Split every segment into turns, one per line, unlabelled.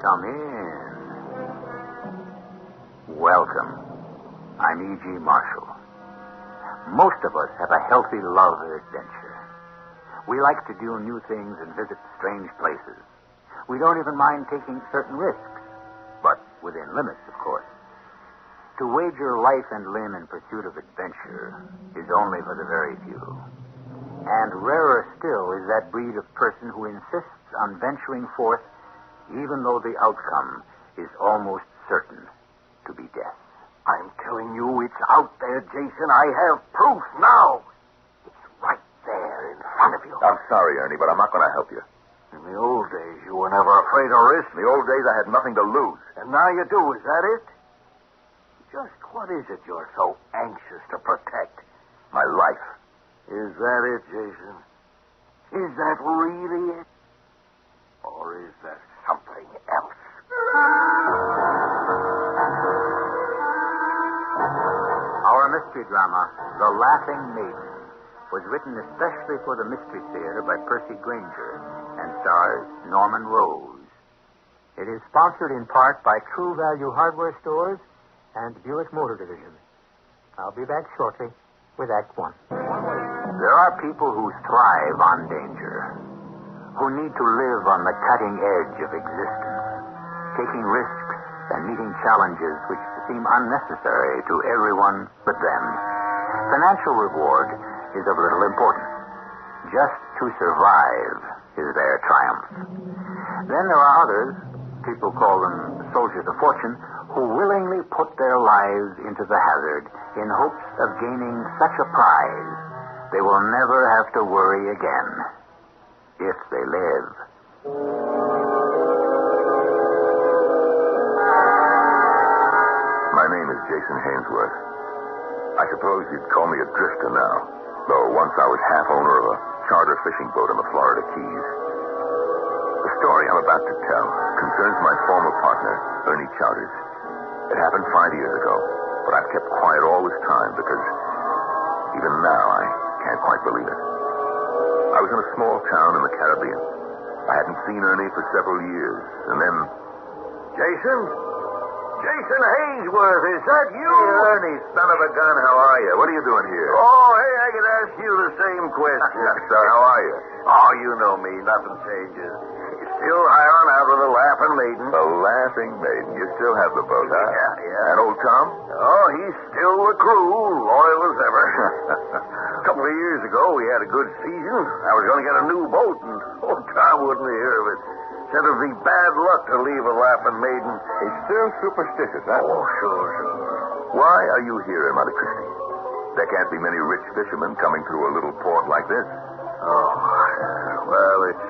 Come in. Welcome. I'm E.G. Marshall. Most of us have a healthy love of adventure. We like to do new things and visit strange places. We don't even mind taking certain risks, but within limits, of course. To wager life and limb in pursuit of adventure is only for the very few. And rarer still is that breed of person who insists on venturing forth even though the outcome is almost certain to be death.
I'm telling you, it's out there, Jason. I have proof now. It's right there in front of you.
I'm sorry, Ernie, but I'm not going to help you.
In the old days, you were never afraid of risk.
In the old days, I had nothing to lose.
And now you do, is that it? Just what is it you're so anxious to protect?
My life.
Is that it, Jason? Is that really it? Or is there something else?
Our mystery drama, The Laughing Maiden, was written especially for the Mystery Theater by Percy Granger and stars Norman Rose. It is sponsored in part by True Value Hardware Stores and Buick Motor Division. I'll be back shortly with Act One. There are people who thrive on danger, who need to live on the cutting edge of existence, taking risks and meeting challenges which seem unnecessary to everyone but them. Financial reward is of little importance. Just to survive is their triumph. Then there are others, people call them soldiers of fortune, who willingly put their lives into the hazard in hopes of gaining such a prize they will never have to worry again, if they live.
My name is Jason Hainsworth. I suppose you'd call me a drifter now, though once I was half owner of a charter fishing boat in the Florida Keys. The story I'm about to tell concerns my former partner, Ernie Chowders. It happened 5 years ago, but I've kept quiet all this time because even now I can't quite believe it. I was in a small town in the Caribbean. I hadn't seen Ernie for several years, and then...
Jason? Jason Hainsworth, is that you?
Hey, Ernie, son of a gun, how are you? What are you doing here?
Oh, hey, I could ask you the same question.
So, how are you?
Oh, you know me. Nothing changes. You're still hiring out with the Laughing Maiden.
The Laughing Maiden. You still have the boat, huh?
Yeah.
And old Tom?
Oh, he's still the crew, loyal as ever. A couple of years ago, we had a good season. I was going to get a new boat, and old Tom wouldn't hear of it. Said it'd be bad luck to leave a Laughing Maiden.
He's still superstitious, huh?
Oh, sure.
Why are you here in Monte Cristi? There can't be many rich fishermen coming through a little port like this.
Oh, well, it's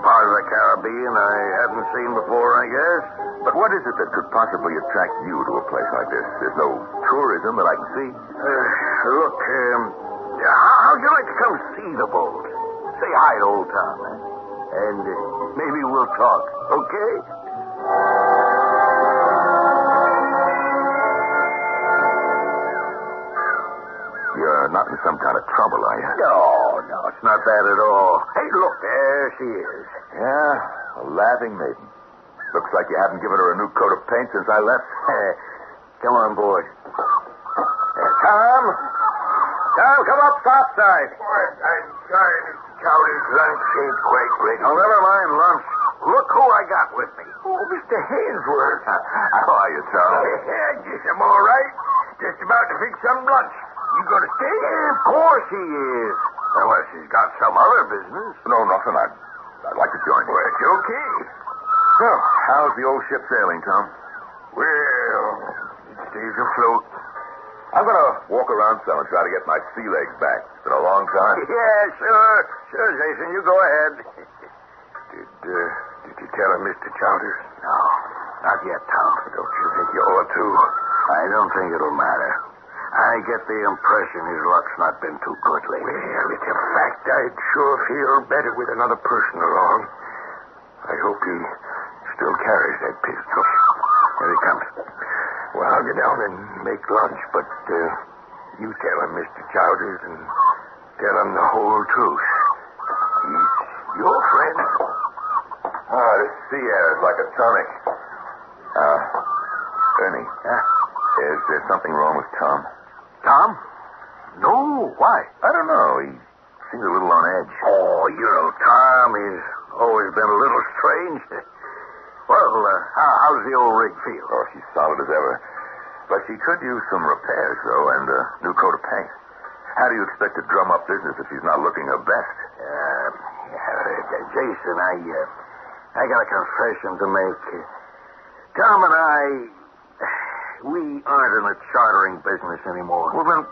part of the Caribbean I hadn't seen before, I guess.
But what is it that could possibly attract you to a place like this? There's no tourism that I can see.
Look, how'd you like to come see the boat? Say hi to old Tom, and maybe we'll talk, okay?
You're not in some kind of trouble, are you?
No, it's not that at all. Hey, look, there she is.
Yeah, a Laughing Maiden. Looks like you haven't given her a new coat of paint since I left.
Come on board. Tom, come up topside.
I'm sorry, Mr. Chowders. Lunch ain't quite ready.
Oh, never mind lunch. Look who I got with me.
Oh, Mr. Hainsworth.
How are you, Tom?
Just I'm all right. Just about to fix some lunch. You gonna stay?
Yeah, of course he is. Unless he's got some other business.
No, nothing. I'd like to join you.
Well, it's okay.
So, how's the old ship sailing, Tom?
Well, it stays afloat.
I'm going to walk around some and try to get my sea legs back. It's been a long time.
Yeah, sure, Jason. You go ahead.
Did you tell him, Mr. Chowders?
No, not yet, Tom.
Don't you think you ought to?
I don't think it'll matter. I get the impression his luck's not been too good lately.
Well, it's a fact I'd sure feel better with another person along. I hope he still carries that pistol.
Here he comes.
Well, I'll get down and make lunch, but you tell him, Mr. Chowders, and tell him the whole truth. He's your friend.
This sea air is like a tonic. Ernie,
Yeah?
is there something wrong with Tom?
Tom? No, why?
I don't know. He seems a little on edge.
Oh, you know, Tom, he's always been a little strange. Well, how's the old rig feel?
Oh, she's solid as ever. But she could use some repairs, though, and a new coat of paint. How do you expect to drum up business if she's not looking her best?
Jason, I got a confession to make. Tom and I, we aren't in the chartering business anymore.
Well, then...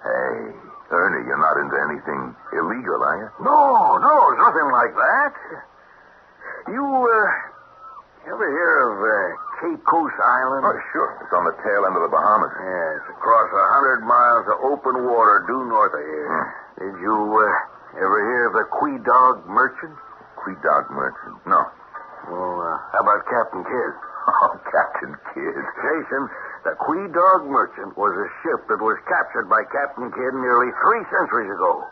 Hey, Ernie, you're not into anything illegal, are you?
No, it's nothing like that. You ever hear of Cape Coast Island?
Oh, sure. It's on the tail end of the Bahamas.
Yeah, it's across 100 miles of open water due north of here. Did you ever hear of the Quedog Merchant?
Quedog Merchant? No.
Well, how about Captain Kidd?
Oh, Captain Kidd.
Jason, the Quedog Merchant was a ship that was captured by Captain Kidd nearly 3 centuries ago.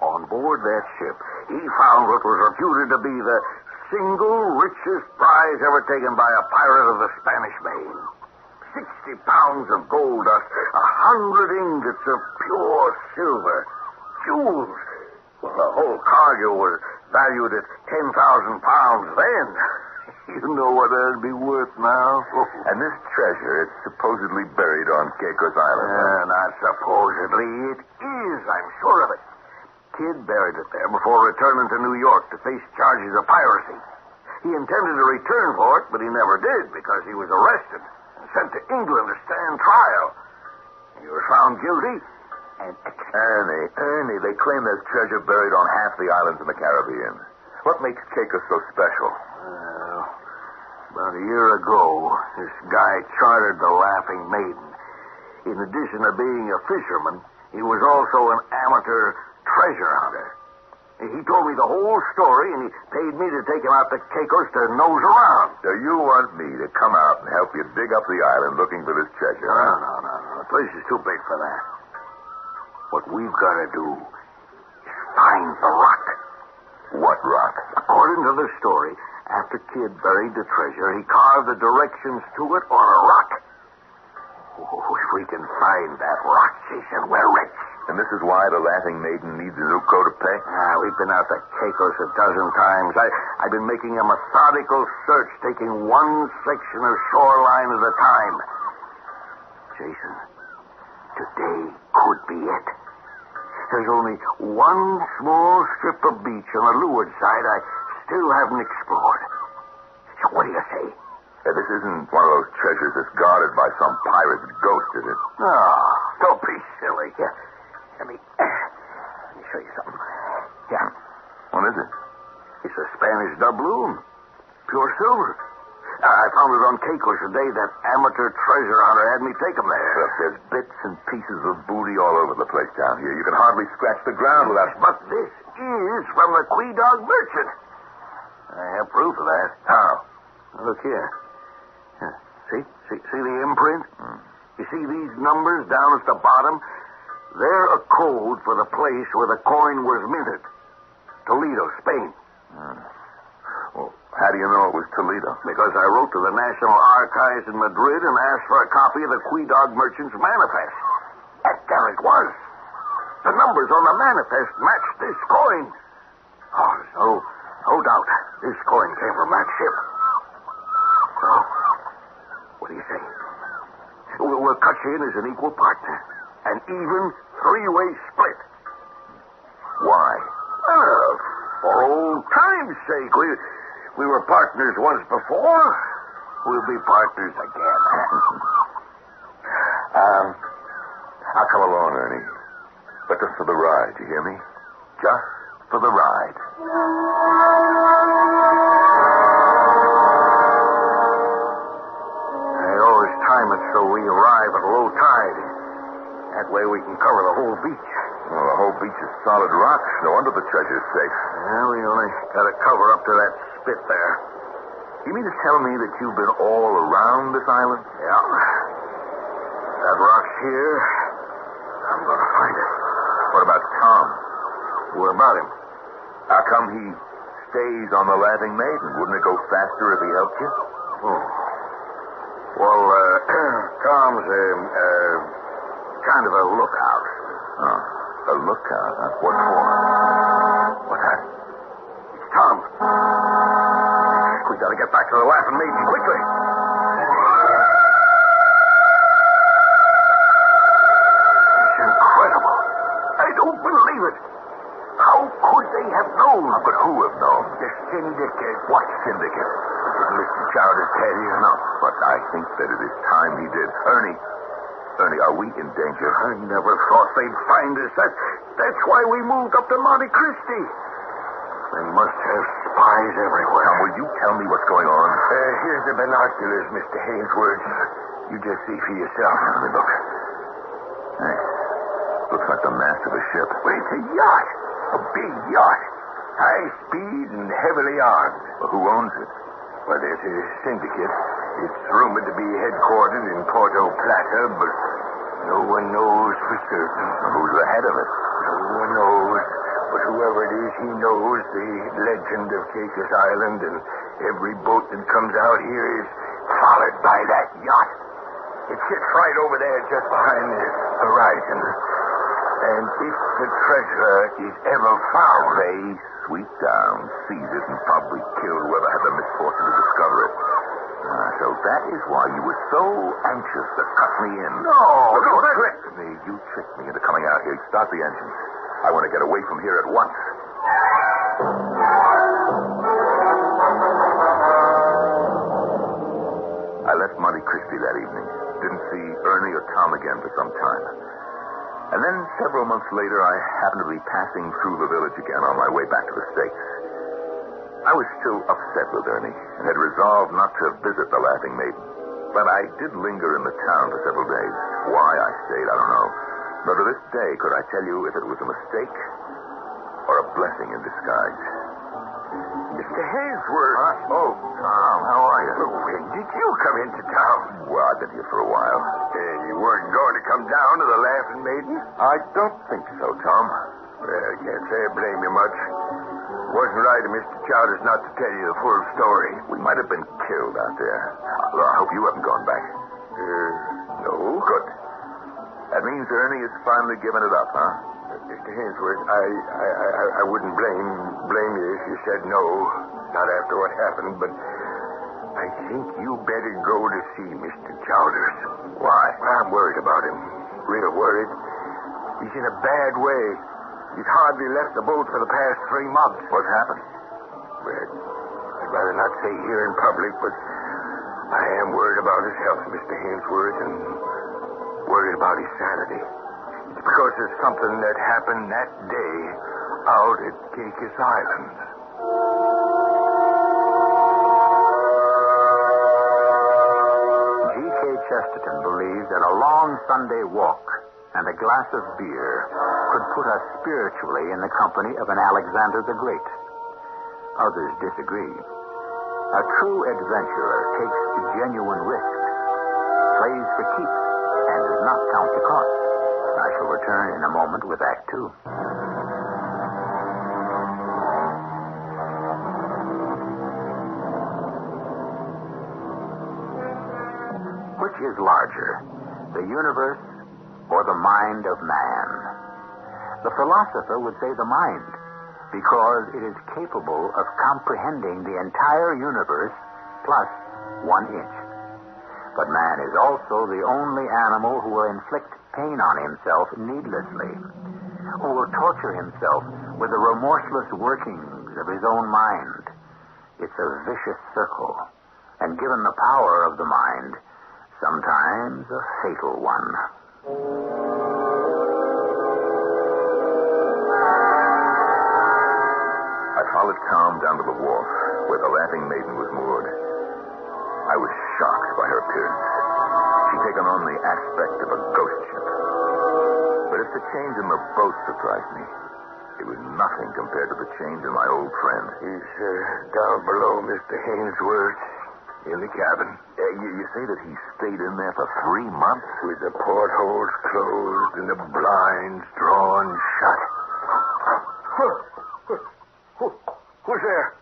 On board that ship, he found what was reputed to be the single richest prize ever taken by a pirate of the Spanish Main. 60 pounds of gold dust, 100 ingots of pure silver, jewels. Well, the whole cargo was valued at 10,000 pounds then. You know what that'd be worth now?
And this treasure is supposedly buried on Caicos Island.
Not supposedly. It is, I'm sure of it. Kidd buried it there before returning to New York to face charges of piracy. He intended to return for it, but he never did because he was arrested and sent to England to stand trial. He was found guilty and
Ernie, they claim there's treasure buried on half the islands in the Caribbean. What makes Caicos so special?
About a year ago, this guy chartered the Laughing Maiden. In addition to being a fisherman, he was also an amateur treasure hunter. He told me the whole story, and he paid me to take him out to Caicos to nose around.
So you want me to come out and help you dig up the island looking for this treasure?
No. The place is too big for that. What we've got to do is find the rock.
What rock?
According to the story, after Kidd buried the treasure, he carved the directions to it on a rock. Oh, if we can find that rock, Jason, we're rich.
And this is why the Laughing Maiden needs a new coat of paint?
We've been out to Caicos a dozen times. I've been making a methodical search, taking one section of shoreline at a time. Jason, today could be it. There's only one small strip of beach on the leeward side I still haven't explored. So what do you say?
This isn't one of those treasures that's guarded by some pirate's ghost, is it?
No, don't be silly. Here, let me show you something. Yeah.
What is it?
It's a Spanish doubloon. Pure silver. I found it on Caicos the day that amateur treasure hunter had me take him there.
Look, there's bits and pieces of booty all over the place down here. You can hardly scratch the ground without...
But this is from the Quedog Merchant. I have proof of that.
How?
Look here. See the imprint? You see these numbers down at the bottom? They're a code for the place where the coin was minted. Toledo, Spain.
Well, how do you know it was Toledo?
Because I wrote to the National Archives in Madrid and asked for a copy of the Quedog Merchant's manifest. And there it was. The numbers on the manifest matched this coin. Oh, there's no doubt this coin came from that ship. So, what do you say? We'll cut you in as an equal partner. An even three-way split.
Why?
For old time's sake. We were partners once before. We'll be partners again.
I'll come along, Ernie. But just for the ride, you hear me? Just for the ride.
I always time it so we arrive at low tide. That way we can cover the whole beach.
Well, the whole beach is solid rock. No wonder the treasure's safe.
Yeah, we only got to cover up to that spit there.
You mean to tell me that you've been all around this island?
Yeah. That rock's here. I'm going to find it.
What about Tom?
What about him?
How come he stays on the Laughing Maiden? Wouldn't it go faster if he helped you?
Oh. Well, Tom's kind of a lookout.
Oh, a lookout, huh? What for?
What's that? It's Tom. We gotta get back to the Laughing Maiden quickly. It's incredible. I don't believe it. How could they have known?
How could who have known?
The Syndicate.
What syndicate?
Didn't Mr. Chowders tell you?
No, but I think that it is time he did. Ernie, are we in danger?
I never thought they'd find us. That's why we moved up to Monte Cristi. They must have spies everywhere.
Now, will you tell me what's going on?
Here's the binoculars, Mr. Hainsworth. You just see for yourself.
Let me look. Hey, looks like the mast of a ship.
Well, it's a yacht. A big yacht. High speed and heavily armed.
Well, who owns it?
Well, there's a syndicate. It's rumored to be headquartered in Porto Plata, but no one knows for certain.
Well, who's the head of it?
No one knows. But whoever it is, he knows the legend of Caicos Island, and every boat that comes out here is followed by that yacht. It sits right over there just behind the horizon. And if the treasure is ever found,
They sweep down, seize it, and probably kill whoever had the misfortune to discover it. So that is why you were so anxious to cut me in.
No,
you
that...
tricked me. You tricked me into coming out here. Start the engines. I want to get away from here at once. I left Monte Cristi that evening. Didn't see Ernie or Tom again for some time. And then several months later, I happened to be passing through the village again on my way back to the States. I was still upset with Ernie and had resolved not to visit the Laughing Maiden. But I did linger in the town for several days. Why I stayed, I don't know. But to this day, could I tell you if it was a mistake or a blessing in disguise?
Mr. Hainsworth.
Oh, Tom, how are you?
When did you come into town?
Well, I've been here for a while.
You weren't going to come down to the Laughing Maiden?
I don't think so, Tom.
Well, I can't say I blame you much. Wasn't right of Mr. Chowders not to tell you the full story.
We might have been killed out there. I hope you haven't gone back.
No.
Good. That means Ernie has finally given it up, huh?
Mr. Hainsworth, I wouldn't blame you if you said no. Not after what happened, but I think you better go to see Mr. Chowders.
Why?
I'm worried about him. Real worried. He's in a bad way. He's hardly left the boat for the past 3 months.
What's happened?
Well, I'd rather not say here in public, but I am worried about his health, Mr. Hainsworth, and worried about his sanity. It's because of something that happened that day out at Caicos Island.
G.K. Chesterton believed that a long Sunday walk and a glass of beer could put us spiritually in the company of an Alexander the Great. Others disagree. A true adventurer takes genuine risks, plays for keeps, and does not count the cost. I shall return in a moment with Act Two. Which is larger, the universe or the mind of man? The philosopher would say the mind, because it is capable of comprehending the entire universe plus 1 inch. But man is also the only animal who will inflict pain on himself needlessly, who will torture himself with the remorseless workings of his own mind. It's a vicious circle, and given the power of the mind, sometimes a fatal one.
I followed Tom down to the wharf where the Laughing Maiden was moored. I was shocked by her appearance. She'd taken on the aspect of a ghost ship. But if the change in the boat surprised me, it was nothing compared to the change in my old friend.
He's down below, Mr. Hainsworth, in the cabin.
You say that he stayed in there for 3 months?
With the portholes closed and the blinds drawn shut. Who's there?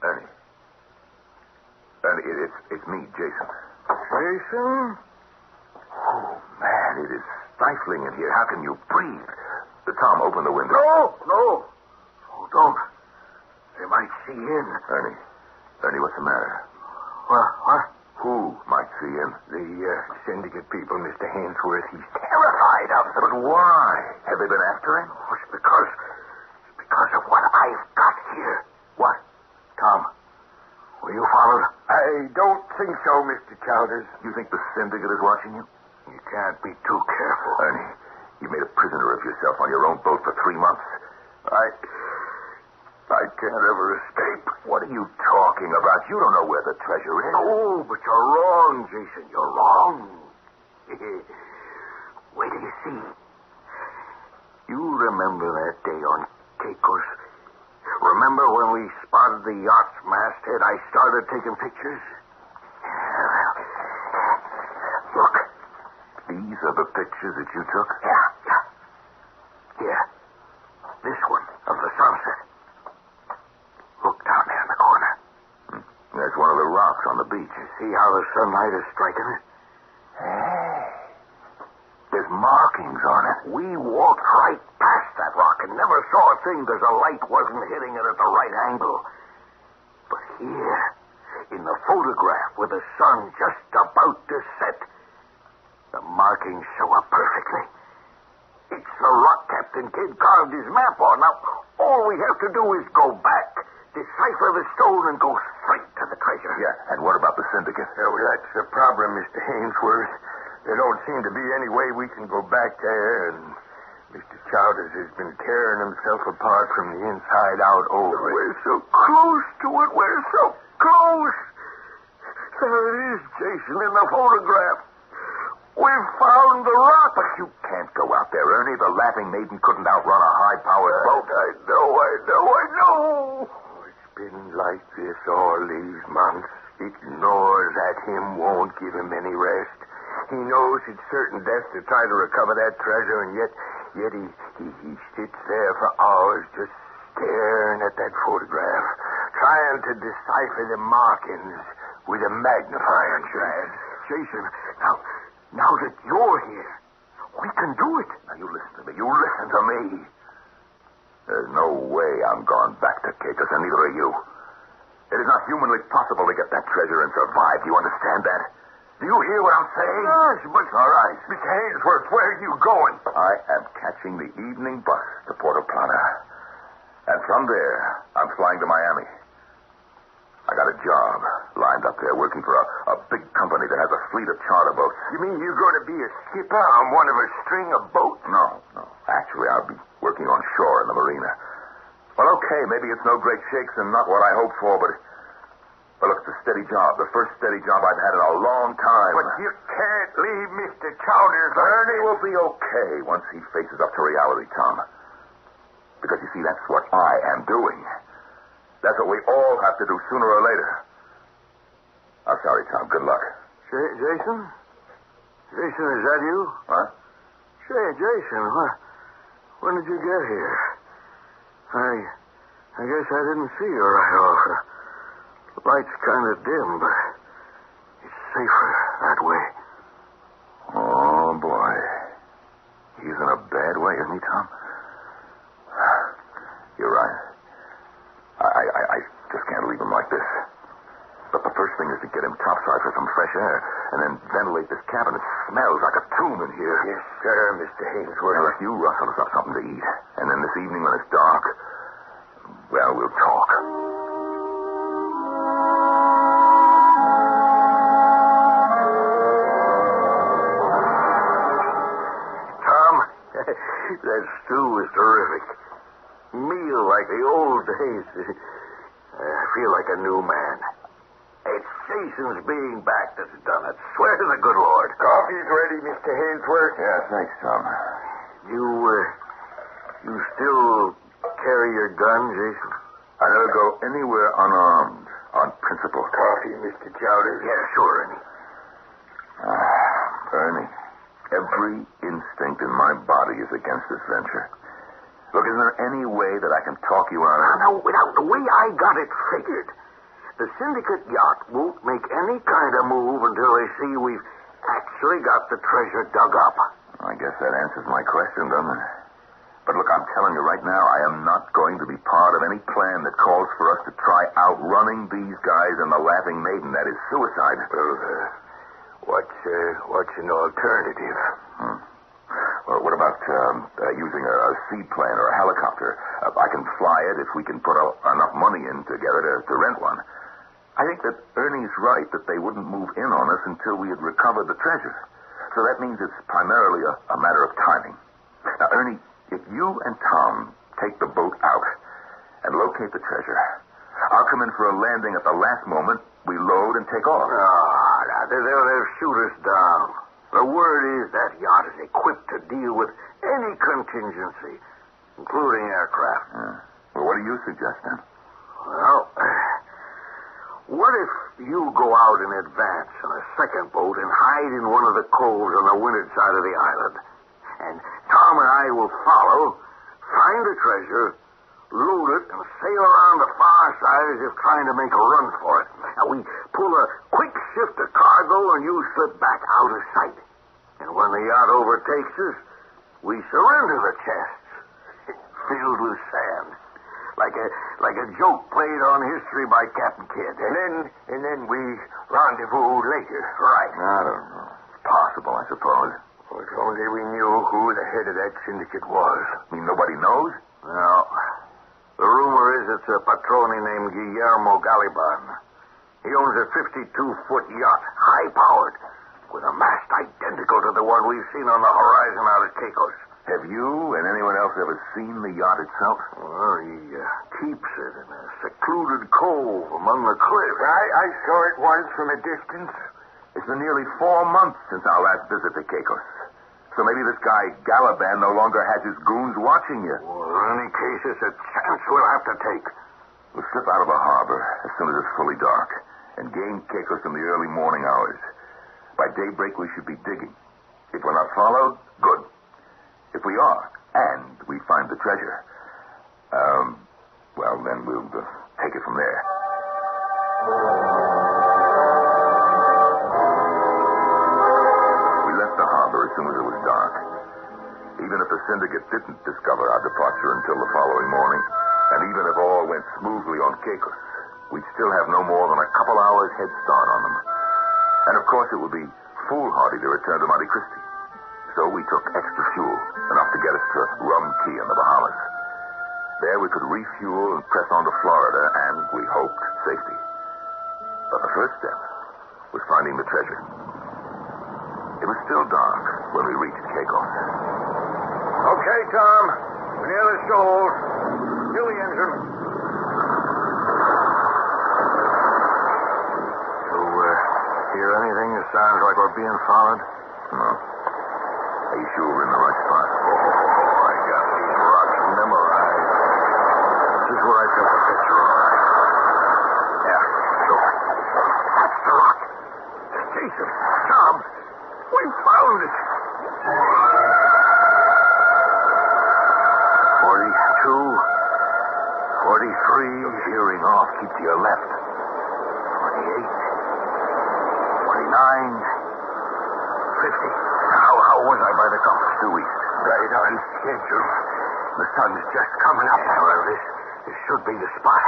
Ernie, it's me, Jason.
Jason?
Oh, man, it is stifling in here. How can you breathe? Tom, open the window.
No. Oh, don't. They might see in.
Ernie, what's the matter?
What?
Who might see in?
The Syndicate people, Mr. Hainsworth. He's terrified of them.
But why? Have they been after him?
Oh, it's because of what I've got here.
What?
Tom, were you followed? I don't think so, Mr. Chowders.
You think the Syndicate is watching you?
You can't be too careful.
Ernie, you made a prisoner of yourself on your own boat for 3 months.
I can't ever escape.
What are you talking about? You don't know where the treasure is.
Oh, but you're wrong, Jason. You're wrong. Wait till you see. You remember that day on Caicos? Remember when we spotted the yacht's masthead? I started taking pictures? Look.
These are the pictures that you took?
Yeah. Here. This one of the sunset. Look down there in the corner.
There's one of the rocks on the beach.
You see how the sunlight is striking it?
Hey. There's markings on it.
We walked right past that rock and never saw a thing because the light wasn't hitting it at the right angle. But here, in the photograph with the sun just about to set, the markings show up perfectly. It's the rock Captain Kidd carved his map on. Now, all we have to do is go back, decipher the stone, and go straight to the treasure.
Yeah, and what about the Syndicate?
Well, that's the problem, Mr. Hainsworth. There don't seem to be any way we can go back there, and Mr. Chowders has been tearing himself apart from the inside out over it.
We're so close to it. We're so close. There it is, Jason, in the photograph. We've found the rock.
But you can't go out there, Ernie. The Laughing Maiden couldn't outrun a high-powered boat.
I know.
It's been like this all these months. It gnaws at him, won't give him any rest. He knows it's certain death to try to recover that treasure, and yet he sits there for hours just staring at that photograph, trying to decipher the markings with a magnifying glass.
Jason, now that you're here, we can do it.
Now, you listen to me. You listen to me. There's no way I'm going back to Caicos, and neither are you. It is not humanly possible to get that treasure and survive. Do you understand that? Do you hear what I'm saying?
Yes, but...
All right.
Mr. Hainsworth, where are you going?
I am catching the evening bus to Puerto Plata. And from there, I'm flying to Miami. I got a job lined up there working for a big company that has a fleet of charter boats.
You mean you're going to be a skipper on one of a string of boats?
No. Actually, I'll be working on shore in the marina. Well, okay, maybe it's no great shakes and not what I hoped for, but look, it's a steady job. The first steady job I've had in a long time.
But you can't leave Mr. Chowders.
Ernie will be okay once he faces up to reality, Tom. Because, you see, that's what I am doing. That's what we all have to do sooner or later. I'm sorry, Tom. Good luck.
Jason? Jason, is that you?
Huh?
Say, Jason, when did you get here? I guess I didn't see you right off. The light's kind of dim, but it's safer that way.
Oh, boy. He's in a bad way, isn't he, Tom? You're right. I just can't leave him like this. But the first thing is to get him topside for some fresh air, and then ventilate this cabin. It smells like a tomb in here.
Yes, sir, Mr. Hainsworth.
Now, if you rustle us up something to eat, and then this evening when it's dark, well, we'll talk.
Tom, that stew was terrific. Meal like the old days. I feel like a new man. It's Jason's being back that's done it. Swear to the good Lord.
Coffee's ready, Mr. Hainsworth.
Yeah, thanks, Tom.
You still carry your gun, Jason?
I never go anywhere unarmed, on principle.
Coffee, Mr. Chowders?
Yeah, sure, Ernie.
Ernie, every instinct in my body is against this venture. Look, isn't there any way that I can talk you out of it?
Now, without the way I got it figured,
The Syndicate yacht won't make any kind of move until they see we've actually got the treasure dug up.
I guess that answers my question, doesn't it? But look, I'm telling you right now, I am not going to be part of any plan that calls for us to try outrunning these guys in the Laughing Maiden. That is suicide.
Well, what's an alternative?
Well, what about using a seaplane or a helicopter? I can fly it if we can put enough money in together to rent one. I think that Ernie's right that they wouldn't move in on us until we had recovered the treasure. So that means it's primarily a matter of timing. Now, Ernie, if you and Tom take the boat out and locate the treasure, I'll come in for a landing at the last moment. We load and take off.
They'll shoot us down. The word is that yacht is equipped to deal with any contingency, including aircraft.
Well, what do you suggest, then?
Well, what if you go out in advance in a second boat and hide in one of the coves on the windward side of the island? And Tom and I will follow, find the treasure, load it, and sail around the far side as if trying to make a run for it. Now, we pull a quick shift of cargo, and you slip back out of sight. And when the yacht overtakes us, we surrender the chests, filled with sand, like a joke played on history by Captain Kidd.
And then we rendezvous later.
Right.
I don't know. It's possible, I suppose.
Well, if only we knew who the head of that syndicate was.
I mean, nobody knows?
No. The rumor is it's a patrone named Guillermo Galiban. He owns a 52-foot yacht, high-powered, with a mast identical to the one we've seen on the horizon out at Caicos.
Have you and anyone else ever seen the yacht itself?
Well, he keeps it in a secluded cove among the cliffs.
I saw it once from a distance.
It's been nearly 4 months since our last visit to Caicos. So maybe this guy Galiban no longer has his goons watching you.
Well, in any case, it's a chance we'll have to take.
We'll slip out of the harbor as soon as it's fully dark and gain Caicos in the early morning hours. By daybreak, we should be digging. If we're not followed, good. If we are, and we find the treasure, well, then we'll take it from there. We left the harbor as soon as it was dark. Even if the Syndicate didn't discover our departure until the following morning, and even if all went smoothly on Caicos, we'd still have no more than a couple hours head start on them. And of course, it would be foolhardy to return to Monte Cristi. So we took extra fuel, enough to get us to Rum Key in the Bahamas. There we could refuel and press on to Florida, and we hoped safety. But the first step was finding the treasure. It was still dark when we reached Caicos.
Okay, Tom. We're near the shoals. Kill the engine. So, hear anything that sounds like we're being followed?
No. Are you sure we're in the right spot?
I got these rocks memorized. This is where I took the picture. Yeah, sure. That's the rock. Jason, Tom, we found it. 42, 43.
Shearing off. Keep to your left.
28, 29, 50. How was I by the compass?
Due east.
Right on schedule.
The sun's just coming up. Yeah, well, this should be the spot.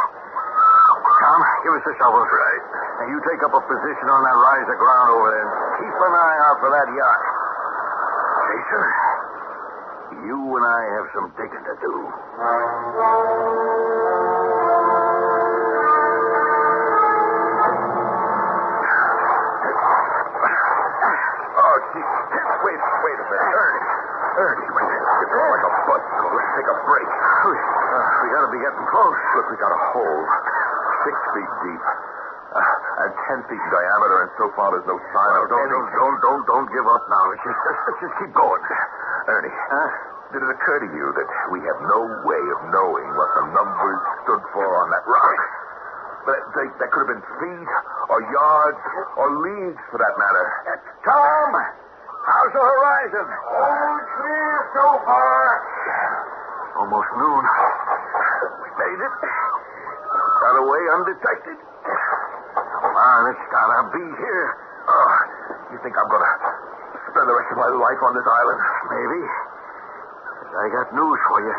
Tom, give us the shovel.
Right.
Now, you take up a position on that rise of ground over there and keep an eye out for that yacht. Jason, you and I have some digging to do.
Wait a minute. Ernie, it's like a buzzsaw. Let's take a break.
We gotta be getting close.
Look, we got a hole 6 feet deep and 10 feet in diameter, and so far there's no sign of anything.
Don't give up now. Let's just keep going.
Ernie, did it occur to you that we have no way of knowing what the numbers stood for on that rock? That could have been feet or yards or leagues, for that matter.
Tom, how's the horizon?
All clear so far.
Almost noon. We made it. Got away undetected. it's gotta be here.
You think I'm going to spend the rest of my life on this island?
Maybe. But I got news for you.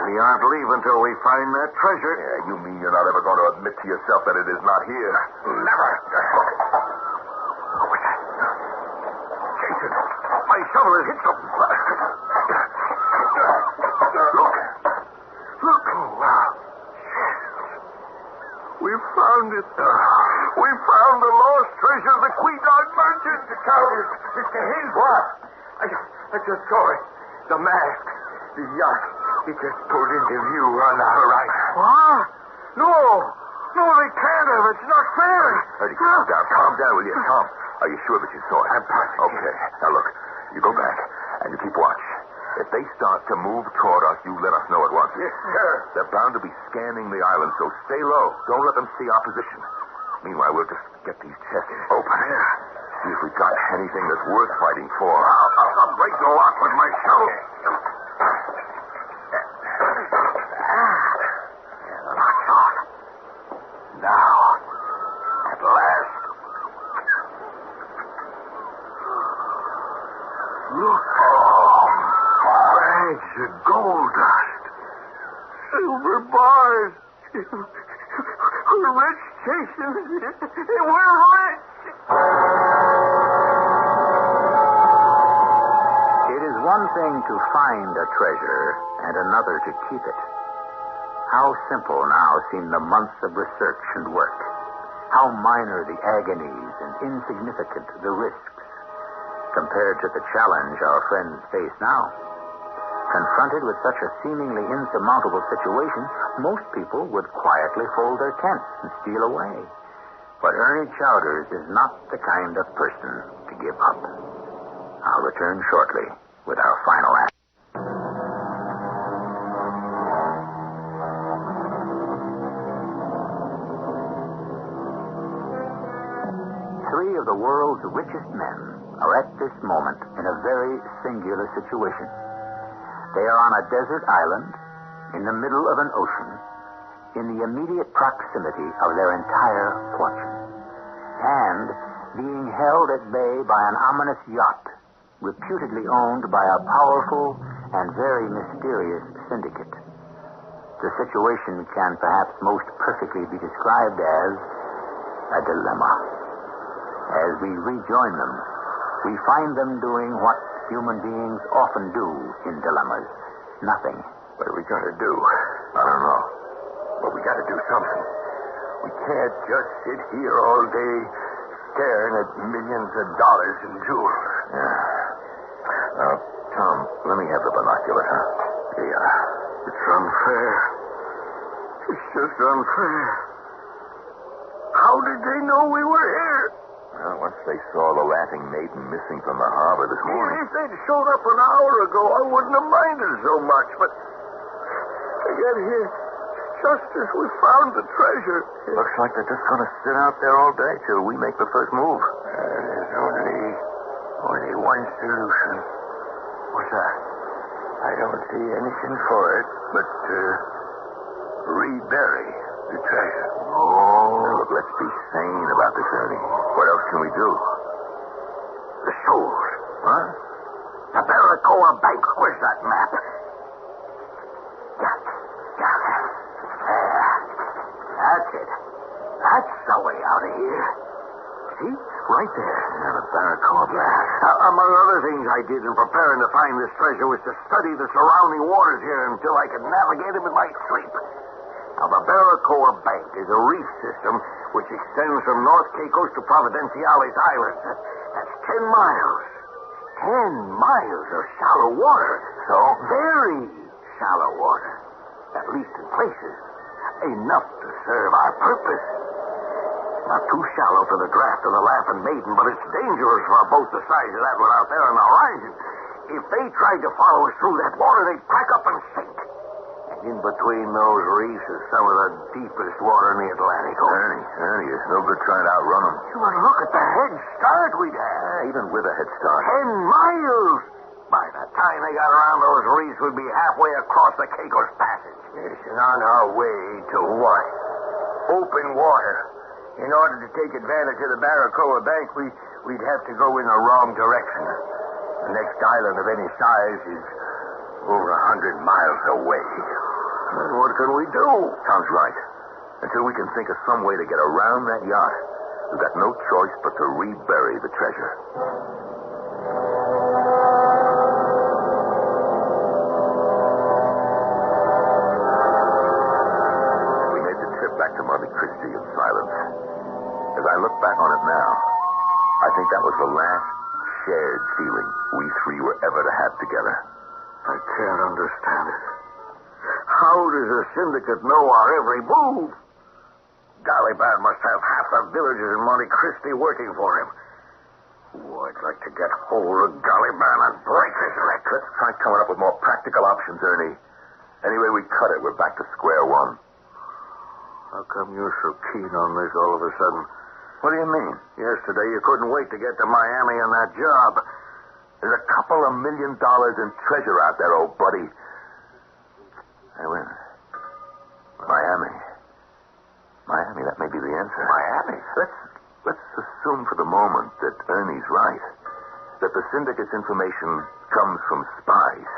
We aren't leaving till we find that treasure.
Yeah, you mean you're not ever going to admit to yourself that it is not here?
Never. What's that? Jason, my shovel has hit something. Look. Oh, wow. We found it. We found the lost treasure of the Quedog merchant.
Mr. Calvert, Mr. Hainsworth. I just saw it. The mask. The yacht. It just pulled into view on the horizon.
What? No, they can't have. It's not fair.
Eddie, calm down, will you, Tom? Are you sure that you saw it?
I'm positive.
Okay. Now, look, you go back, and you keep watch. If they start to move toward us, you let us know at once.
Yes, sir.
They're bound to be scanning the island, so stay low. Don't let them see our position. Meanwhile, we'll just get these chests open.
Yeah.
See if we got anything that's worth fighting for.
I'll break the lock with my shovel. Lock's on. Now, at last. Look. Bags of gold dust. Silver bars. We're rich, Jason. We're rich.
It is one thing to find a treasure and another to keep it. How simple now seem the months of research and work. How minor the agonies and insignificant the risks compared to the challenge our friends face now. Confronted with such a seemingly insurmountable situation, most people would quietly fold their tents and steal away. But Ernie Chowders is not the kind of person to give up. I'll return shortly with our final act. Three of the world's richest men are at this moment in a very singular situation. They are on a desert island in the middle of an ocean in the immediate proximity of their entire fortune, and being held at bay by an ominous yacht reputedly owned by a powerful and very mysterious syndicate. The situation can perhaps most perfectly be described as a dilemma. As we rejoin them, we find them doing what human beings often do in dilemmas. Nothing.
What are we going to do? I don't know. But we got to do something. We can't just sit here all day staring at millions of dollars in jewels. Yeah. Tom, let me have the binoculars, huh?
Yeah. It's unfair. It's just unfair. How did they know we were here?
Well, once they saw the Laughing Maiden missing from the harbor this morning.
If they'd showed up an hour ago, I wouldn't have minded so much, but they get here just as we found the treasure.
Looks like they're just going to sit out there all day till we make the first move.
There's only one solution. What's that? I don't see anything for it but rebury the treasure.
Oh, look, let's be sane about this, Ernie. What else can we do?
The shoals.
Huh?
The Barracoa Bank. Where's that map? That's it. That's the way out of here. See? Right there.
Yeah, the Barracoa Bank.
Among other things I did in preparing to find this treasure was to study the surrounding waters here until I could navigate them in my sleep. Now, the Barracoa Bank is a reef system which extends from North Caicos to Providenciales Island. That's 10 miles. 10 miles of shallow water.
So?
Very shallow water. At least in places. Enough to serve our purpose. Not too shallow for the draft of the Laughing Maiden, but it's dangerous for a boat the size of that one out there on the horizon. If they tried to follow us through that water, they'd crack up and sink. In between those reefs is some of the deepest water in the Atlantic.
Ernie, it's no good trying to outrun them.
But look at the head start we'd have.
Yeah, even with a head start.
10 miles. By the time they got around those reefs, we'd be halfway across the Caicos Passage.
Yes, and on our way to what? Open water. In order to take advantage of the Barracoa Bank, we'd have to go in the wrong direction. The next island of any size is over 100 miles away.
Then what can we do?
Tom's right. Until we can think of some way to get around that yacht, we've got no choice but to rebury the treasure. We made the trip back to Monte Cristi in silence. As I look back on it now, I think that was the last shared feeling we three were ever to have together.
I can't understand it. How does a syndicate know our every move? Galiban must have half the villagers in Monte Cristi working for him. Ooh, I'd like to get hold of Galiban and break his neck.
Let's try coming up with more practical options, Ernie. Anyway we cut it, we're back to square one.
How come you're so keen on this all of a sudden?
What do you mean?
Yesterday you couldn't wait to get to Miami on that job.
There's a couple of $1 million in treasure out there, old buddy. Hey, wait a minute. Miami, that may be the answer.
Miami?
Let's assume for the moment that Ernie's right. That the Syndicate's information comes from spies.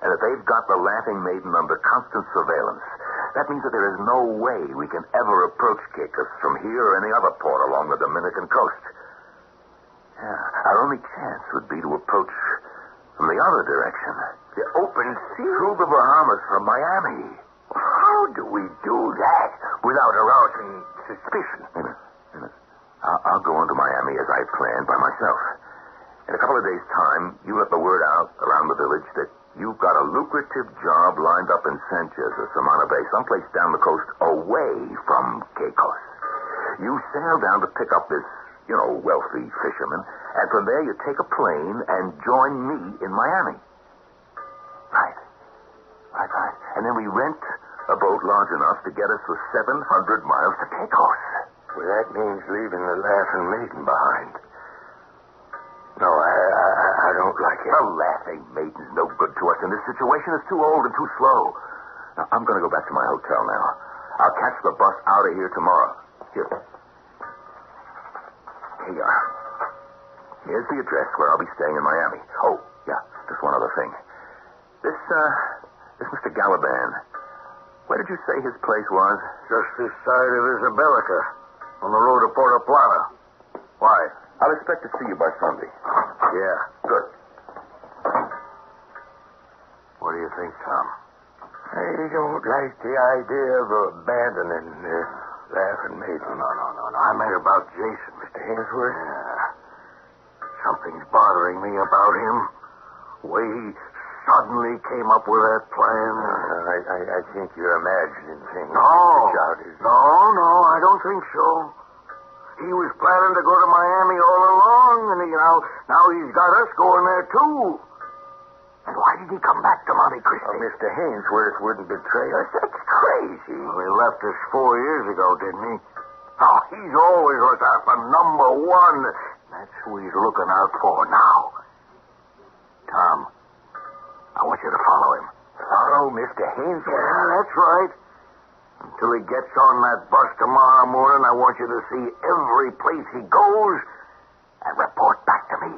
And that they've got the Laughing Maiden under constant surveillance. That means that there is no way we can ever approach Caicos from here or any other port along the Dominican coast. Yeah, our only chance would be to approach from the other direction.
The open sea?
Through the Bahamas from Miami.
How do we do that without arousing suspicion?
Wait a minute. I'll go on to Miami as I planned by myself. In a couple of days' time, you let the word out around the village that you've got a lucrative job lined up in Sanchez or Samana Bay, someplace down the coast away from Caicos. You sail down to pick up this, wealthy fisherman, and from there you take a plane and join me in Miami. Right. And then we rent a boat large enough to get us for 700 miles to Caicos.
Well, that means leaving the Laughing Maiden behind. No, I don't like it.
The Laughing Maiden's no good to us in this situation. It's too old and too slow. Now, I'm going to go back to my hotel now. I'll catch the bus out of here tomorrow. Here you are. Here's the address where I'll be staying in Miami. Oh, yeah, just one other thing. This Mr. Galiban, where did you say his place was?
Just this side of Isabelica, on the road to Puerto Plata. Why?
I'll expect to see you by Sunday.
Yeah.
Good.
What do you think, Tom?
I don't like the idea of abandoning Laughing Maiden.
No. I meant about Jason, Mr.
Hainsworth?
Yeah. Something's bothering me about him. The way he suddenly came up with that plan.
I think you're imagining things.
No, I don't think so. He was planning to go to Miami all along, and now he's got us going there, too. And why did he come back to Monte Cristi?
Oh, Mr. Hainsworth wouldn't betray us.
That's crazy. Well, he left us 4 years ago, didn't he? Oh, he's always looked out for number one. That's who he's looking out for now. Tom, I want you to follow him.
Follow Mr. Hainsworth?
Yeah, that's right. Until he gets on that bus tomorrow morning, I want you to see every place he goes and report back to me.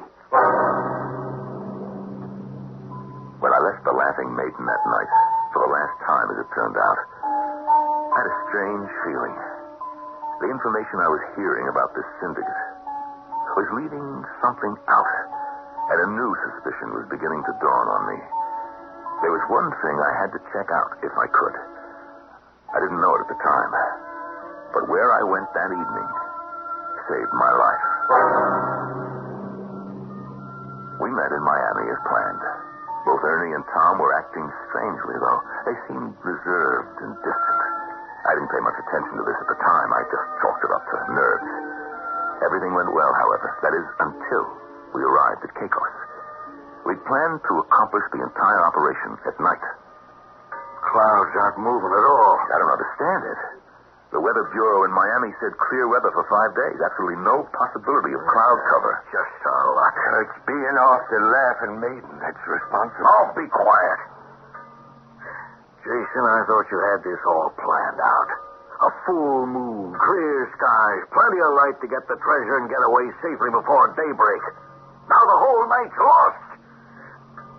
When I left the Laughing Maiden that night, for the last time as it turned out, I had a strange feeling. The information I was hearing about this syndicate was leaving something out, and a new suspicion was beginning to dawn on me. There was one thing I had to check out if I could. I didn't know it at the time, but where I went that evening saved my life. We met in Miami as planned. Both Ernie and Tom were acting strangely, though. They seemed reserved and distant. I didn't pay much attention to this at the time. I just chalked it up to nerves. Everything went well, however. That is, until we arrived at Caicos. We planned to accomplish the entire operation at night.
Clouds aren't moving at all.
I don't understand it. The Weather Bureau in Miami said clear weather for 5 days. Absolutely no possibility of cloud cover.
Just our luck.
It's being off the Laughing Maiden that's responsible.
Oh, be quiet. Jason, I thought you had this all planned out. A full moon, clear skies, plenty of light to get the treasure and get away safely before daybreak. Now the whole night's lost.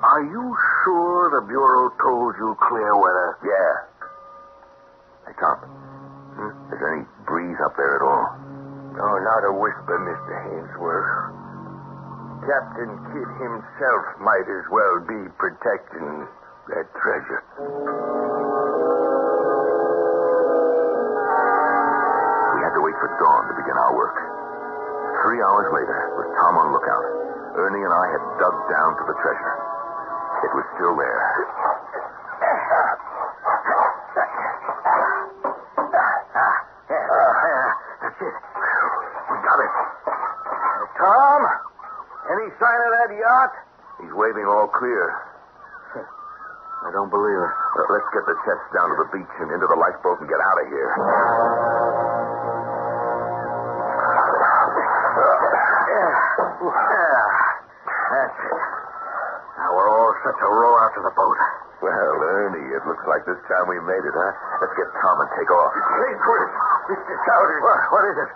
Are you sure the Bureau told you clear weather?
Yeah. Hey, Tom. Is there any breeze up there at all?
No, not a whisper, Mr. Hainsworth. Captain Kidd himself might as well be protecting that treasure.
We had to wait for dawn to begin our work. 3 hours later, with Tom on lookout, Ernie and I had dug down to the treasure. It was still there.
That's it. We got it. Tom, any sign of that yacht?
He's waving all clear.
I don't believe it.
Let's get the chests down to the beach and into the lifeboat and get out of here.
That's it. Now we're all set to row out to the boat.
Well, Ernie, it looks like this time we made it, huh? Let's get Tom and take off.
Hainsworth, Mr. Chowders. What is it?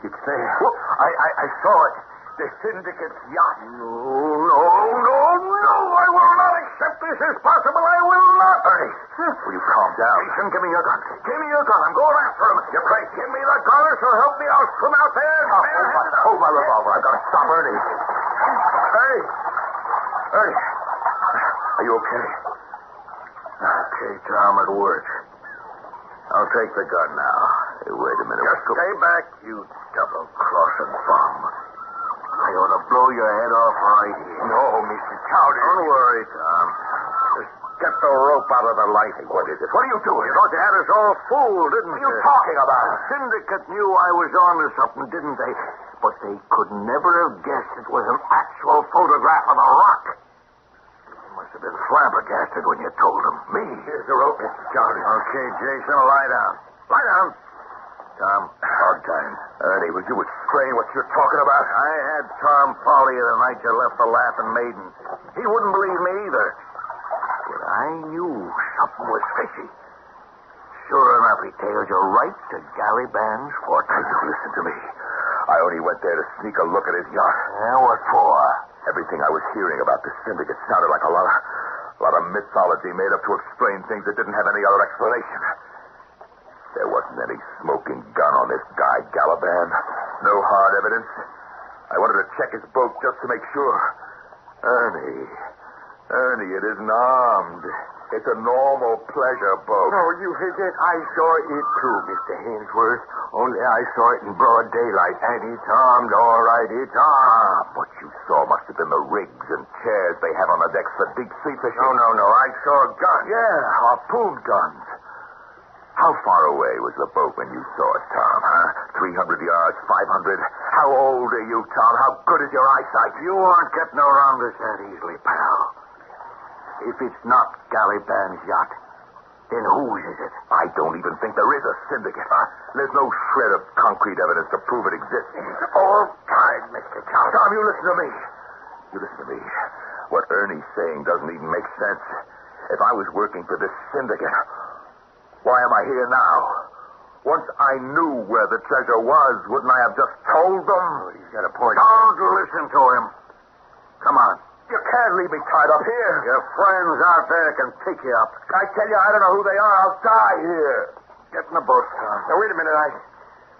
It's there.
I saw it. The Syndicate's yacht. No. I will not accept this as possible. I will not.
Ernie, will you calm down?
Jason, give me your gun. Give me your gun. I'm going after him. You're right. Give me the gun or so help me. I'll swim out there.
Hold my revolver. I've got to stop Ernie. Ernie. Are you okay?
Okay, Tom, it worked. I'll take the gun now.
Hey, wait a minute.
Just stay back, you double-crossing bum. I ought to blow your head off right here.
No, Mr. Chowders.
Don't worry, Tom. Just get the rope out of the light.
What is it? What are you doing?
You thought you had us all fooled, didn't
What
you?
are you talking about?
The Syndicate knew I was on to something, didn't they? But they could never have guessed it was an actual photograph of the rock. You must have been flabbergasted when you told them.
Me? Here's the rope, Mr. Chowders.
Okay, Jason, lie down. Lie down. Tom, hog time.
Ernie, would you explain what you're talking about?
I had Tom follow you the night you left the Laughing Maiden. He wouldn't believe me either. But I knew something was fishy. Sure enough, he tailed you right to Galliband's fortress.
You listen to me. I only went there to sneak a look at his yacht.
Yeah, what for?
Everything I was hearing about the Syndicate sounded like a lot of mythology made up to explain things that didn't have any other explanation. There wasn't any smoking gun on this guy, Galiban. No hard evidence. I wanted to check his boat just to make sure. Ernie, it isn't armed. It's a normal pleasure boat.
No, you forget. I saw it too, Mr. Hainsworth. Only I saw it in broad daylight. And it's armed, all right. It's armed.
What you saw must have been the rigs and chairs they have on the decks for deep sea fishing.
No. I saw a gun.
Yeah, harpoon guns. How far away was the boat when you saw it, Tom, huh? 300 yards, 500? How old are you, Tom? How good is your eyesight?
You aren't getting around us that easily, pal. If it's not Galliband's yacht, then whose is it?
I don't even think there is a syndicate. There's no shred of concrete evidence to prove it exists.
All right, Mr. Chowders.
Tom, you listen to me. You listen to me. What Ernie's saying doesn't even make sense. If I was working for this syndicate, why am I here now? Once I knew where the treasure was, wouldn't I have just told them?
Oh, he's got a point. Don't listen to him. Come on.
You can't leave me tied up here.
Your friends out there can pick you up.
I tell you, I don't know who they are. I'll die here.
Get in the boat, Tom.
Now, wait a minute.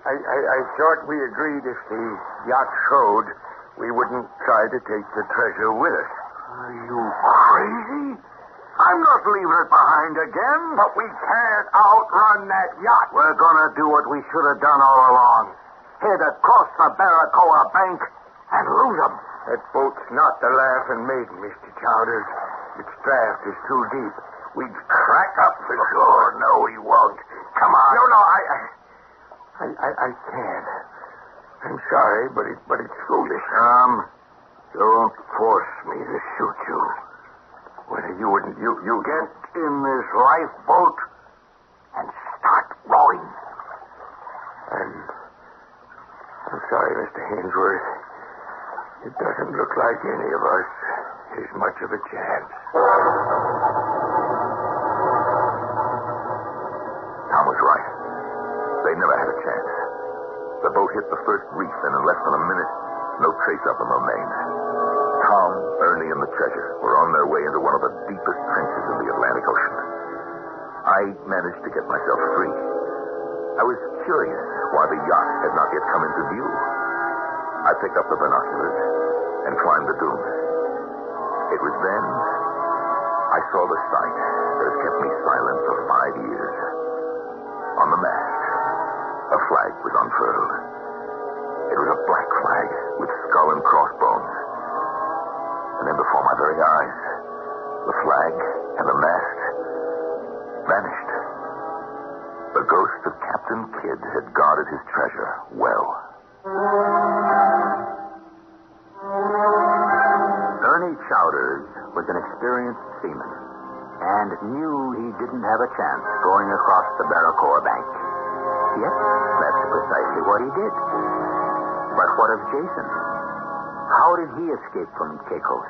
I thought we agreed if the yacht showed, we wouldn't try to take the treasure with us.
Are you crazy? I'm not leaving it behind again.
But we can't outrun that yacht.
We're going to do what we should have done all along. Head across the Barracoa bank and lose them.
That boat's not the Laughing Maiden, Mr. Chowders. Its draft is too deep. We'd crack up for sure.
No, he won't. Come on.
No, I can't. I'm sorry, but it's foolish.
Don't force me to shoot you.
Well, you wouldn't. You
Get in this lifeboat and start rowing.
I'm sorry, Mr. Hainsworth. It doesn't look like any of us has much of a chance.
Tom was right. never had a chance. The boat hit the first reef, and in less than a minute, no trace of them remained. Tom, Ernie, and the treasure were on their way into one of the deepest trenches in the Atlantic Ocean. I managed to get myself free. I was curious why the yacht had not yet come into view. I picked up the binoculars and climbed the dunes. It was then I saw the sight that has kept me silent for 5 years. On the mast, a flag was unfurled. It was a black flag with skull and crossbones. And then before my very eyes, the flag and the mast vanished. The ghost of Captain Kidd had guarded his treasure well.
Ernie Chowders was an experienced seaman and knew he didn't have a chance going across the Barracoa bank. Yet, that's precisely what he did. But what of Jason? How did he escape from Caicos?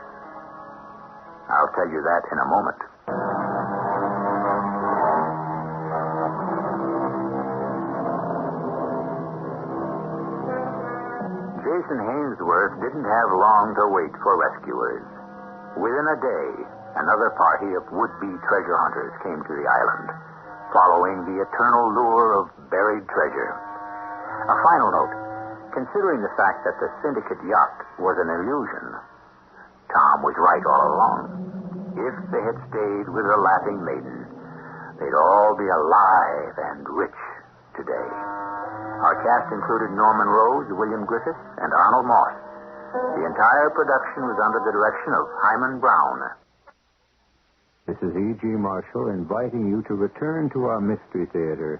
I'll tell you that in a moment. Jason Hainsworth didn't have long to wait for rescuers. Within a day, another party of would-be treasure hunters came to the island, following the eternal lure of buried treasure. A final note. Considering the fact that the Syndicate yacht was an illusion, Tom was right all along. If they had stayed with the Laughing Maiden, they'd all be alive and rich today. Our cast included Norman Rose, William Griffiths, and Arnold Moss. The entire production was under the direction of Hyman Brown.
This is E.G. Marshall inviting you to return to our Mystery Theater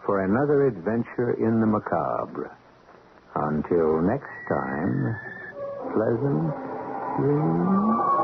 for another adventure in the macabre. Until next time, pleasant dreams.